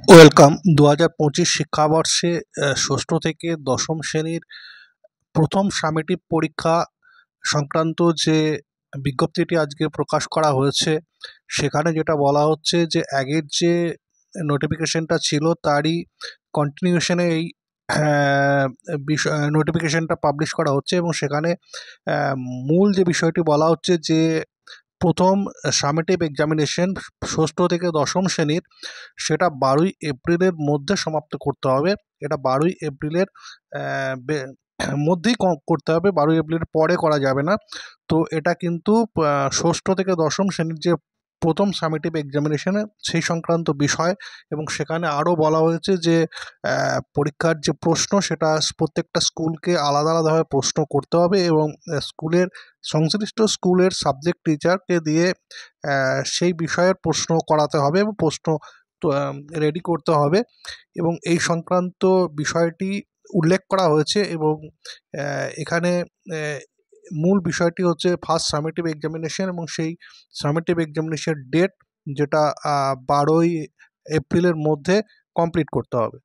Welcome. ২০২৫ শিক্ষাবর্ষে ষষ্ঠ থেকে দশম শ্রেণীর প্রথম সামেটিভ পরীক্ষা সংক্রান্ত যে বিজ্ঞপ্তিটি আজকে প্রকাশ করা হয়েছে, সেখানে যেটা বলা হচ্ছে যে আগের যে নোটিফিকেশনটা ছিল তারই কন্টিনিউশনে এই বিষয় নোটিফিকেশনটা পাবলিশ করা হচ্ছে। এবং সেখানে মূল যে বিষয়টি বলা হচ্ছে যে প্রথম সামেটিভ এক্সামিনেশন ষষ্ঠ থেকে দশম শ্রেণীর সেটা ১২ই এপ্রিলের মধ্যে সমাপ্ত করতে হবে। এটা ১২ই এপ্রিলের মধ্যেই করতে হবে, ১২ই এপ্রিলের পরে করা যাবে না। তো এটা কিন্তু ষষ্ঠ থেকে দশম শ্রেণীর যে প্রথম সামেটিভ এক্সামিনেশনে সেই সংক্রান্ত বিষয়। এবং সেখানে আরও বলা হয়েছে যে পরীক্ষার যে প্রশ্ন সেটা প্রত্যেকটা স্কুলকে আলাদা আলাদাভাবে প্রশ্ন করতে হবে এবং স্কুলের সংশ্লিষ্ট স্কুলের সাবজেক্ট টিচারকে দিয়ে সেই বিষয়ের প্রশ্ন করাতে হবে এবং প্রশ্ন রেডি করতে হবে। এবং এই সংক্রান্ত বিষয়টি উল্লেখ করা হয়েছে। এবং এখানে মূল বিষয়টি হচ্ছে ফার্স্ট সামেটিভ এক্সামিনেশন এবং সেই সামেটিভ এক্সামিনেশন ডেট যেটা ১২ই এপ্রিলের মধ্যে কমপ্লিট করতে হবে।